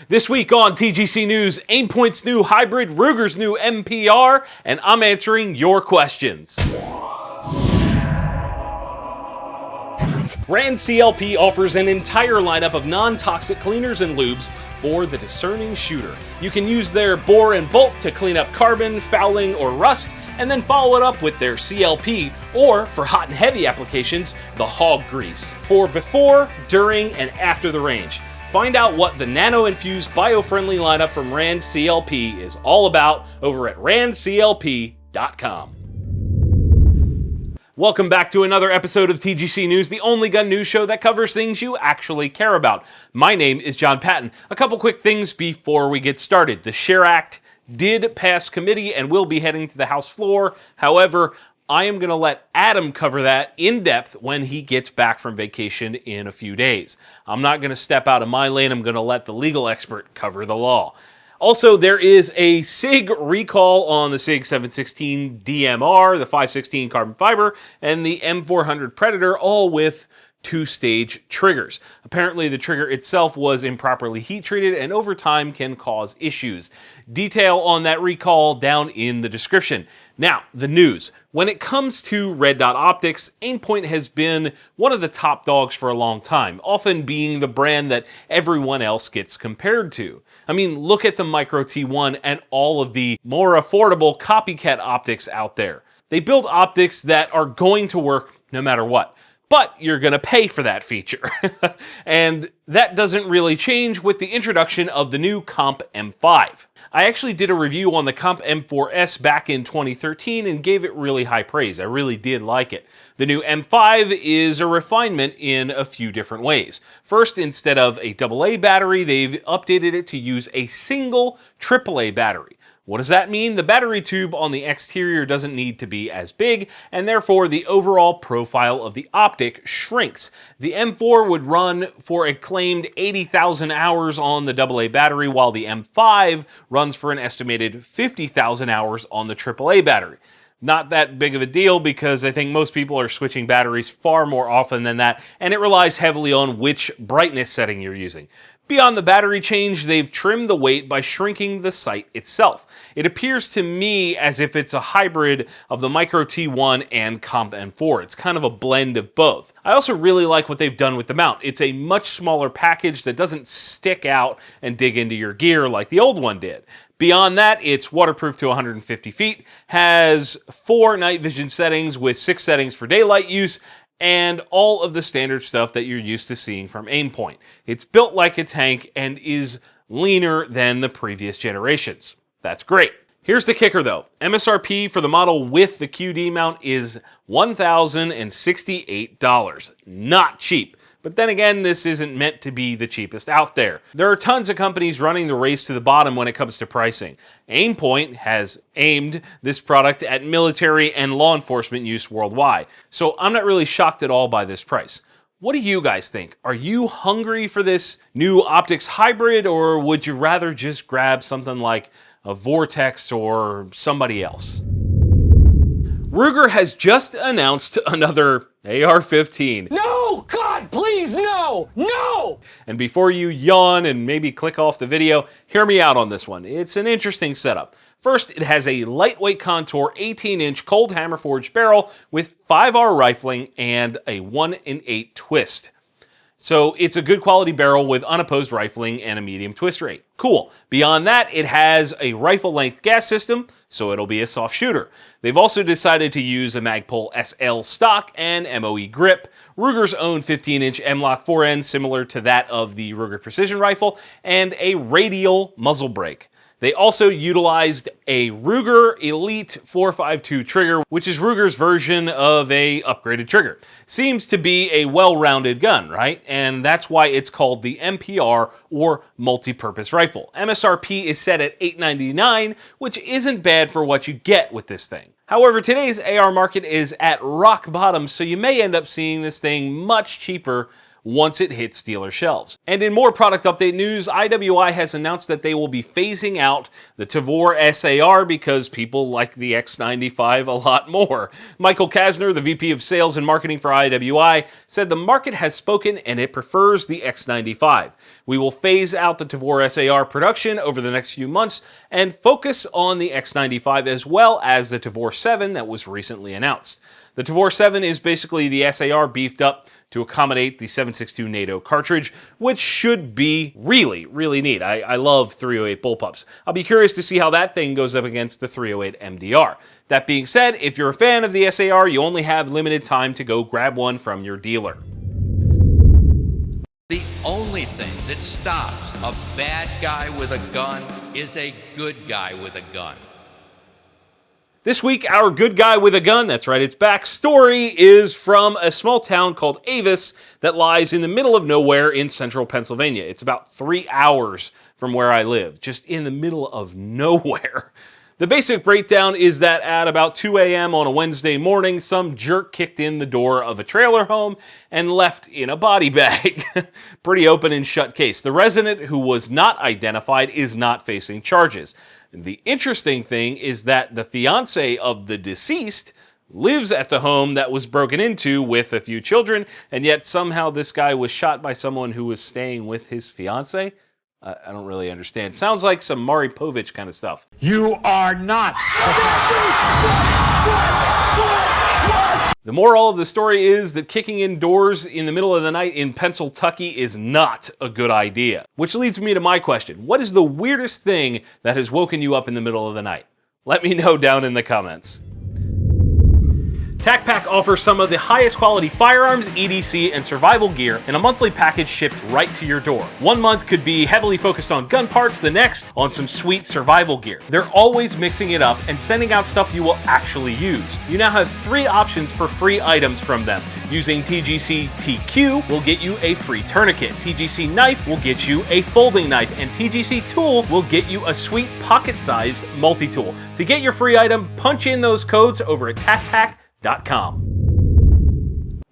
This week on TGC News, Aimpoint's new hybrid, Ruger's new MPR, and I'm answering your questions. Rand CLP offers an entire lineup of non-toxic cleaners and lubes for the discerning shooter. You can use their bore and bolt to clean up carbon, fouling, or rust, and then follow it up with their CLP, or for hot and heavy applications, the hog grease, for before, during, and after the range. Find out what the nano-infused bio-friendly lineup from Rand CLP is all about over at randclp.com. Welcome back to another episode of TGC News, the only gun news show that covers things you actually care about. My name is Jon Patton. A couple quick things before we get started. The SHARE Act did pass committee and will be heading to the House floor. However, I am going to let Adam cover that in depth when he gets back from vacation in a few days. I'm not going to step out of my lane. I'm going to let the legal expert cover the law. Also, there is a SIG recall on the SIG 716 DMR, the 516 carbon fiber, and the M400 Predator, all with two-stage triggers. Apparently, the trigger itself was improperly heat-treated and over time can cause issues. Detail on that recall down in the description. Now, the news. When it comes to red dot optics, Aimpoint has been one of the top dogs for a long time, often being the brand that everyone else gets compared to. I mean, look at the Micro T1 and all of the more affordable copycat optics out there. They build optics that are going to work no matter what. But you're going to pay for that feature. And that doesn't really change with the introduction of the new Comp M5. I actually did a review on the Comp M4S back in 2013 and gave it really high praise. I really did like it. The new M5 is a refinement in a few different ways. First, instead of a AA battery, they've updated it to use a single AAA battery. What does that mean? The battery tube on the exterior doesn't need to be as big, and therefore the overall profile of the optic shrinks. The M4 would run for a claimed 80,000 hours on the AA battery, while the M5 runs for an estimated 50,000 hours on the AAA battery. Not that big of a deal because I think most people are switching batteries far more often than that, and it relies heavily on which brightness setting you're using. Beyond the battery change, they've trimmed the weight by shrinking the sight itself. It appears to me as if it's a hybrid of the Micro T1 and Comp M4. It's kind of a blend of both. I also really like what they've done with the mount. It's a much smaller package that doesn't stick out and dig into your gear like the old one did. Beyond that, it's waterproof to 150 feet, has 4 night vision settings with 6 settings for daylight use, and all of the standard stuff that you're used to seeing from Aimpoint. It's built like a tank and is leaner than the previous generations. That's great. Here's the kicker though. MSRP for the model with the QD mount is $1,068. Not cheap. But then again, this isn't meant to be the cheapest out there. There are tons of companies running the race to the bottom when it comes to pricing. Aimpoint has aimed this product at military and law enforcement use worldwide. So I'm not really shocked at all by this price. What do you guys think? Are you hungry for this new optics hybrid, or would you rather just grab something like a Vortex or somebody else? Ruger has just announced another AR-15. No! God, please, no! No! And before you yawn and maybe click off the video, hear me out on this one. It's an interesting setup. First, it has a lightweight contour 18-inch cold hammer forged barrel with 5R rifling and a 1-in-8 twist. So it's a good quality barrel with unopposed rifling and a medium twist rate. Cool. Beyond that, it has a rifle length gas system, so it'll be a soft shooter. They've also decided to use a Magpul SL stock and MOE grip, Ruger's own 15-inch M-LOK forend similar to that of the Ruger Precision Rifle, and a radial muzzle brake. They also utilized a Ruger Elite 452 trigger, which is Ruger's version of a upgraded trigger. Seems to be a well-rounded gun, right? And that's why it's called the MPR, or multi-purpose rifle. MSRP is set at $899, which isn't bad for what you get with this thing. However, today's AR market is at rock bottom, so you may end up seeing this thing much cheaper once it hits dealer shelves. And in more product update news, IWI has announced that they will be phasing out the Tavor SAR because people like the X95 a lot more. Michael Kasner, the VP of Sales and Marketing for IWI, said the market has spoken and it prefers the X95. We will phase out the Tavor SAR production over the next few months and focus on the X95 as well as the Tavor 7 that was recently announced. The Tavor 7 is basically the SAR beefed up to accommodate the 7.62 NATO cartridge, which should be really, really neat. I love 308 bullpups. I'll be curious to see how that thing goes up against the 308 MDR. That being said, if you're a fan of the SAR, you only have limited time to go grab one from your dealer. The only thing that stops a bad guy with a gun is a good guy with a gun. This week, our good guy with a gun, that's right, it's back, story is from a small town called Avis that lies in the middle of nowhere in central Pennsylvania. It's about 3 hours from where I live, just in the middle of nowhere. The basic breakdown is that at about 2 a.m. on a Wednesday morning, some jerk kicked in the door of a trailer home and left in a body bag. Pretty open and shut case. The resident, who was not identified, is not facing charges. The interesting thing is that the fiance of the deceased lives at the home that was broken into with a few children, and yet somehow this guy was shot by someone who was staying with his fiance? I don't really understand. Sounds like some Maury Povich kind of stuff. You are not. The moral of the story is that kicking in doors in the middle of the night in Pennsylvania is not a good idea. Which leads me to my question. What is the weirdest thing that has woken you up in the middle of the night? Let me know down in the comments. TacPack offers some of the highest quality firearms, EDC, and survival gear in a monthly package shipped right to your door. 1 month could be heavily focused on gun parts, the next on some sweet survival gear. They're always mixing it up and sending out stuff you will actually use. You now have 3 options for free items from them. Using TGC TQ will get you a free tourniquet, TGC Knife will get you a folding knife, and TGC Tool will get you a sweet pocket-sized multi-tool. To get your free item, punch in those codes over at TacPack.com.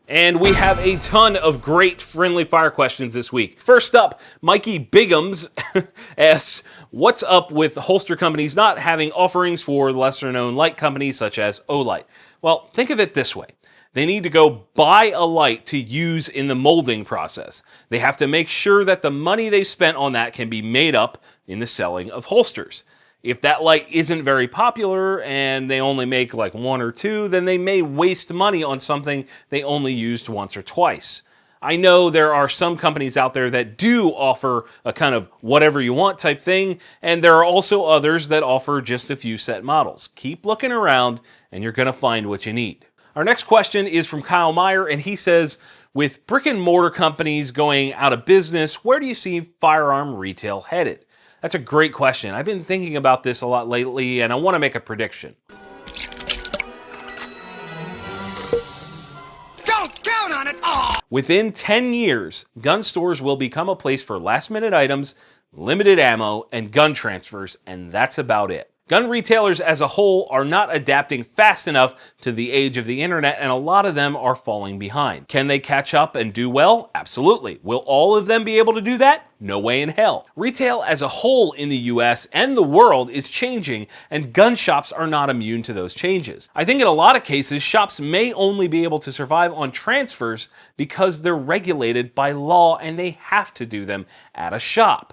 And we have a ton of great friendly fire questions this week. First up, Mikey Bigums asks, what's up with holster companies not having offerings for lesser known light companies such as Olight? Well, think of it this way. They need to go buy a light to use in the molding process. They have to make sure that the money they spent on that can be made up in the selling of holsters. If that light isn't very popular and they only make like 1 or 2, then they may waste money on something they only used once or twice. I know there are some companies out there that do offer a kind of whatever you want type thing, and there are also others that offer just a few set models. Keep looking around and you're going to find what you need. Our next question is from Kyle Meyer, and he says, with brick and mortar companies going out of business, where do you see firearm retail headed? That's a great question. I've been thinking about this a lot lately, and I want to make a prediction. Don't count on it all! Within 10 years, gun stores will become a place for last-minute items, limited ammo, and gun transfers, and that's about it. Gun retailers as a whole are not adapting fast enough to the age of the internet, and a lot of them are falling behind. Can they catch up and do well? Absolutely. Will all of them be able to do that? No way in hell. Retail as a whole in the US and the world is changing, and gun shops are not immune to those changes. I think in a lot of cases, shops may only be able to survive on transfers because they're regulated by law and they have to do them at a shop.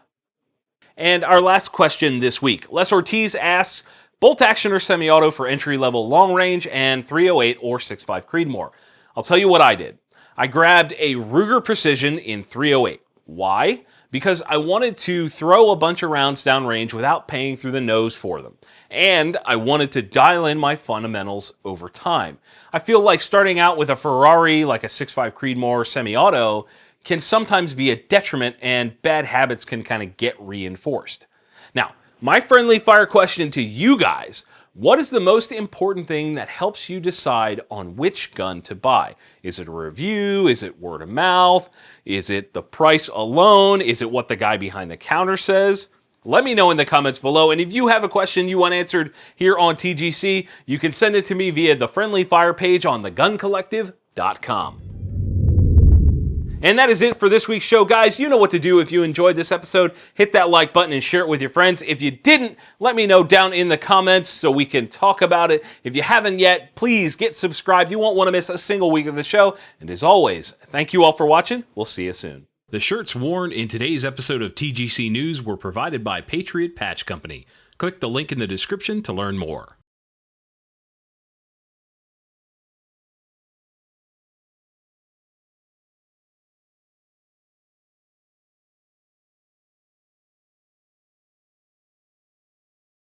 And our last question this week. Les Ortiz asks, bolt action or semi-auto for entry-level long range and 308 or 6.5 Creedmoor. I'll tell you what I did. I grabbed a Ruger Precision in 308. Why? Because I wanted to throw a bunch of rounds downrange without paying through the nose for them. And I wanted to dial in my fundamentals over time. I feel like starting out with a Ferrari like a 6.5 Creedmoor semi-auto can sometimes be a detriment, and bad habits can kind of get reinforced. Now, my friendly fire question to you guys, what is the most important thing that helps you decide on which gun to buy? Is it a review? Is it word of mouth? Is it the price alone? Is it what the guy behind the counter says? Let me know in the comments below, and if you have a question you want answered here on TGC, you can send it to me via the friendly fire page on theguncollective.com. And that is it for this week's show, guys. You know what to do if you enjoyed this episode. Hit that like button and share it with your friends. If you didn't, let me know down in the comments so we can talk about it. If you haven't yet, please get subscribed. You won't want to miss a single week of the show. And as always, thank you all for watching. We'll see you soon. The shirts worn in today's episode of TGC News were provided by Patriot Patch Company. Click the link in the description to learn more.